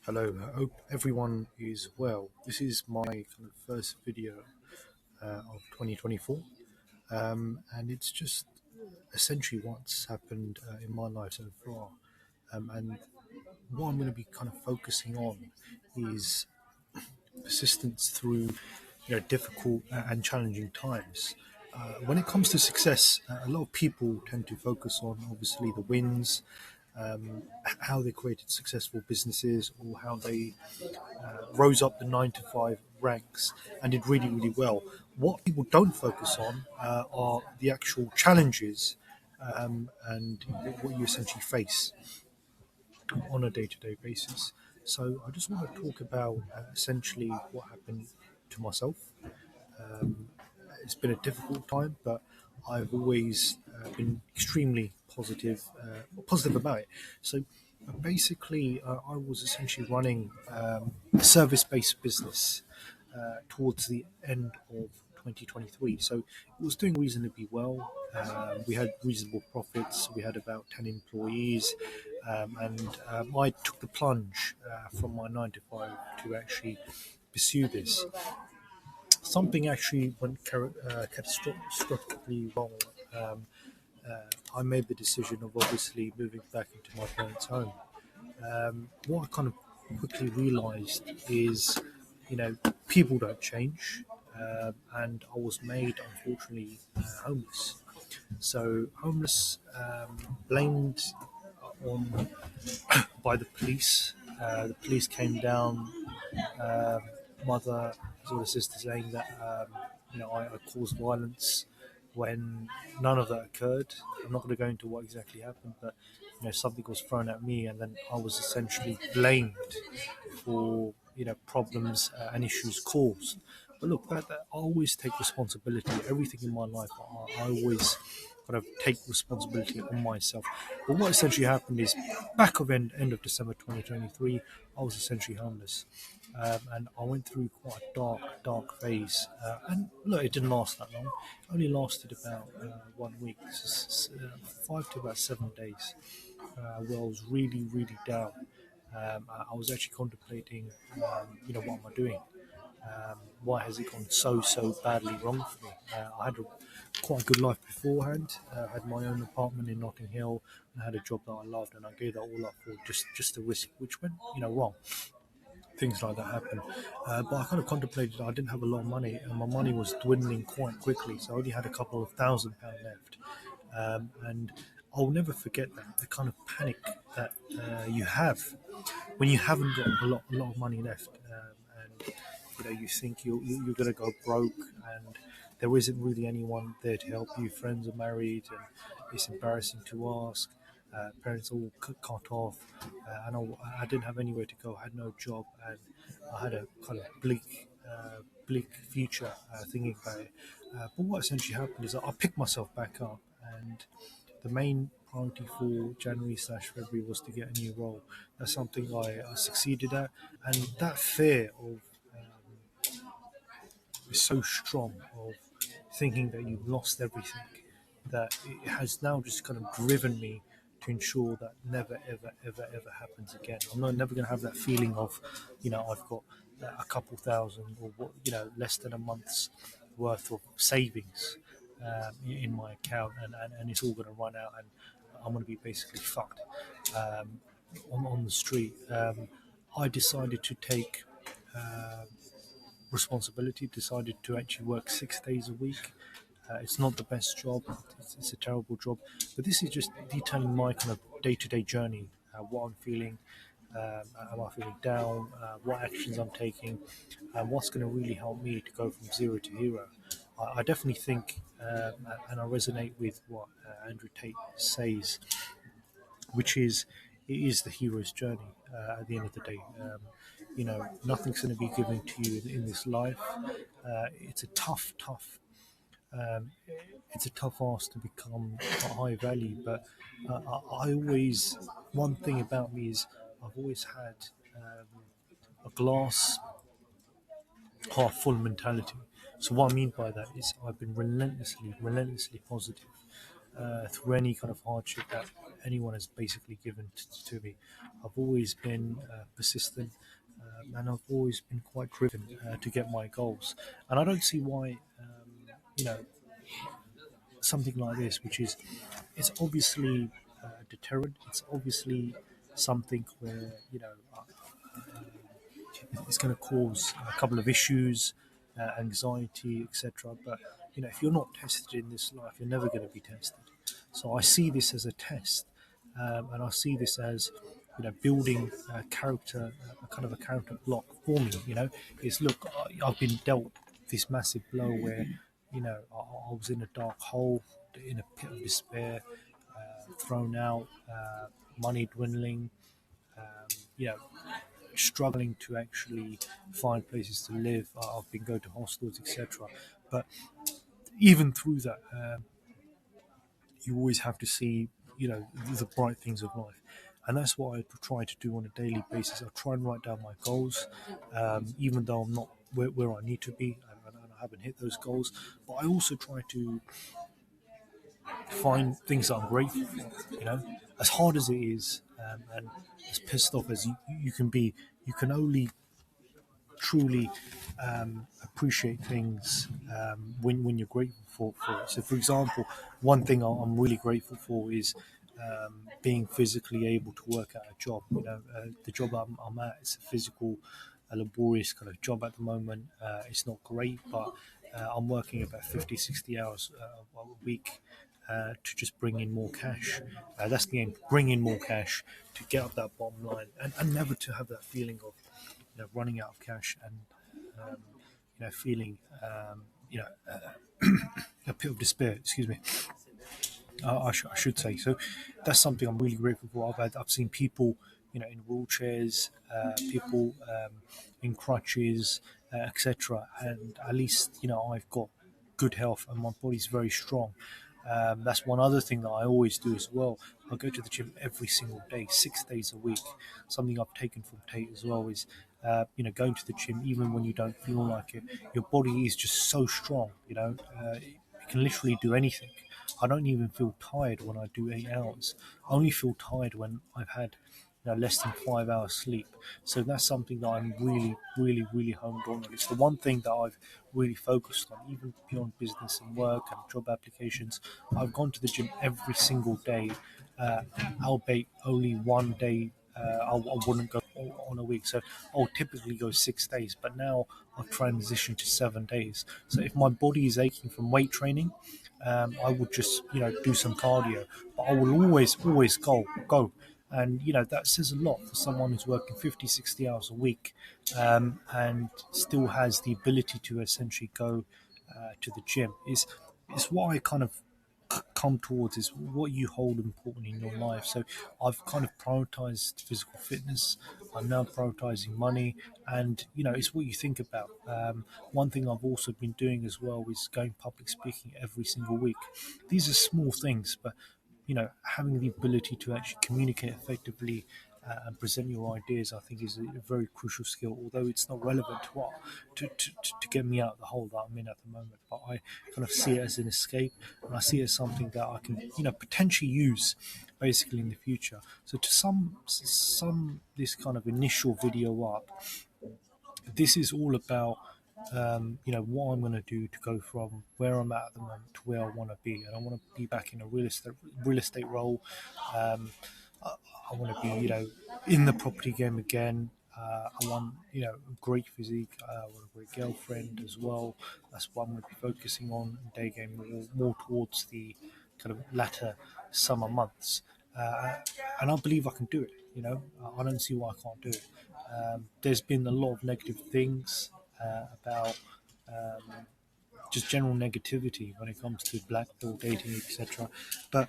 Hello, I hope everyone is well. This is my kind of first video of 2024, and it's just essentially what's happened in my life so far. And what I'm going to be kind of focusing on is persistence through difficult and challenging times. When it comes to success, a lot of people tend to focus on obviously the wins, how they created successful businesses, or how they rose up the 9 to 5 ranks and did really, really well. What people don't focus on are the actual challenges and what you essentially face on a day to day basis. So I just want to talk about essentially what happened to myself. Um, it's been a difficult time, but I've always been extremely positive about it. So basically, I was essentially running a service-based business towards the end of 2023. So it was doing reasonably well. We had reasonable profits. We had about 10 employees. And I took the plunge from my 9 to 5 to actually pursue this. Something actually went catastrophically wrong. Um, I made the decision of obviously moving back into my parents' home. What I kind of quickly realised is, people don't change, and I was made unfortunately homeless. So homeless, blamed on by the police. The police came down. Mother, sort of sister saying that I caused violence when none of that occurred. I'm not going to go into what exactly happened, but something was thrown at me, and then I was essentially blamed for problems and issues caused. But look, that I always take responsibility. Everything in my life, I always kind of take responsibility on myself. But what essentially happened is, back of end of December 2023, I was essentially homeless. And I went through quite a dark phase. And look, it didn't last that long. It only lasted about 1 week, 5 to about 7 days, where I was really, really down. I was actually contemplating, what am I doing? Why has it gone so badly wrong for me? I had quite a good life beforehand. I had my own apartment in Notting Hill, and I had a job that I loved, and I gave that all up for just a risk, which went wrong. Things like that happen. But I kind of contemplated. I didn't have a lot of money, and my money was dwindling quite quickly. So I only had a couple of £1,000 left, and I'll never forget that the kind of panic that you have when you haven't got a lot of money left, and you think you're going to go broke, and there isn't really anyone there to help you. Friends are married, and it's embarrassing to ask. Parents all cut off, and I didn't have anywhere to go. I had no job, and I had a kind of bleak future thinking about it. But what essentially happened is I picked myself back up, and the main priority for January/February was to get a new role. That's something I succeeded at, and that fear of is so strong of thinking that you've lost everything that it has now just kind of driven me to ensure that never ever happens again. I'm not never going to have that feeling of, I've got a couple thousand or less than a month's worth of savings in my account, and it's all going to run out, and I'm going to be basically fucked on the street. I decided to take responsibility, decided to actually work 6 days a week. It's not the best job, it's a terrible job, but this is just detailing my kind of day to day journey, what I'm feeling. Am I feeling down? What actions I'm taking, and what's going to really help me to go from zero to hero? I definitely think, and I resonate with what Andrew Tate says, which is it is the hero's journey at the end of the day. Nothing's going to be given to you in this life. It's a um, tough ask to become a high value, but I always, one thing about me is I've always had a glass half full mentality. So what I mean by that is I've been relentlessly positive through any kind of hardship that anyone has basically given to me. I've always been persistent, and I've always been quite driven to get my goals. And I don't see why, you know, something like this, which is, it's obviously a deterrent. It's obviously something where, it's going to cause a couple of issues, anxiety, etc. But if you're not tested in this life, you're never going to be tested. So I see this as a test, and I see this as building a character, a kind of a character block for me. Is look, I've been dealt this massive blow where I was in a dark hole, in a pit of despair, thrown out, money dwindling, you know, struggling to actually find places to live. I've been going to hostels, etc. But even through that, you always have to see, the bright things of life. And that's what I try to do on a daily basis. I try and write down my goals, even though I'm not where I need to be, and I haven't hit those goals. But I also try to find things that I'm grateful for. As hard as it is, and as pissed off as you can be, you can only truly appreciate things when you're grateful for it. So, for example, one thing I'm really grateful for is being physically able to work at a job. The job I'm at is a physical, a laborious kind of job at the moment. It's not great, but I'm working about 50, 60 hours a week. To just bring in more cash. That's the aim. Bring in more cash to get up that bottom line, and never to have that feeling of running out of cash and feeling a pit of despair. Excuse me. I should say. So that's something I'm really grateful for. I've seen people in wheelchairs, people in crutches, etc. And at least I've got good health and my body's very strong. That's one other thing that I always do as well. I go to the gym every single day, 6 days a week. Something I've taken from Tate as well is, going to the gym even when you don't feel like it. Your body is just so strong. It can literally do anything. I don't even feel tired when I do 8 hours. I only feel tired when I've had less than 5 hours sleep. So that's something that I'm really, really, really honed on. It's the one thing that I've really focused on, even beyond business and work and job applications. I've gone to the gym every single day, albeit only one day. I wouldn't go on a week, so I'll typically go 6 days. But now I've transitioned to 7 days. So if my body is aching from weight training, I would just do some cardio. But I will always go. And that says a lot for someone who's working 50, 60 hours a week, and still has the ability to essentially go to the gym. Is what I kind of come towards, is what you hold important in your life. So I've kind of prioritized physical fitness. I'm now prioritizing money, and it's what you think about. One thing I've also been doing as well is going public speaking every single week. These are small things, but having the ability to actually communicate effectively and present your ideas, I think, is a very crucial skill. Although it's not relevant to what to get me out of the hole that I'm in at the moment, but I kind of see it as an escape, and I see it as something that I can potentially use basically in the future. So to sum this kind of initial video up, this is all about what I'm going to do to go from where I'm at the moment to where I want to be, and I want to be back in a real estate role. I want to be in the property game again. I want a great physique. I want a great girlfriend as well. That's what I'm going to be focusing on day game, more towards the kind of latter summer months. And I believe I can do it. I don't see why I can't do it. There's been a lot of negative things about just general negativity when it comes to blackboard dating, etc. But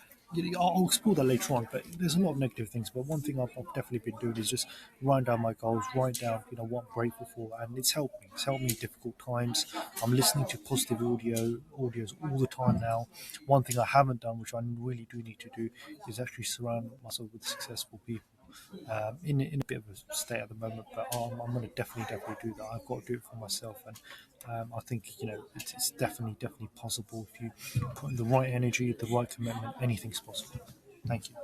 I'll explore that later on. But there's a lot of negative things. But one thing I've definitely been doing is just writing down my goals, writing down what I'm grateful for, and it's helped me. It's helped me in difficult times. I'm listening to positive audios all the time now. One thing I haven't done, which I really do need to do, is actually surround myself with successful people. In a bit of a state at the moment, but I'm going to definitely do that. I've got to do it for myself, and I think it's definitely possible if you put in the right energy, the right commitment. Anything's possible. Thank you.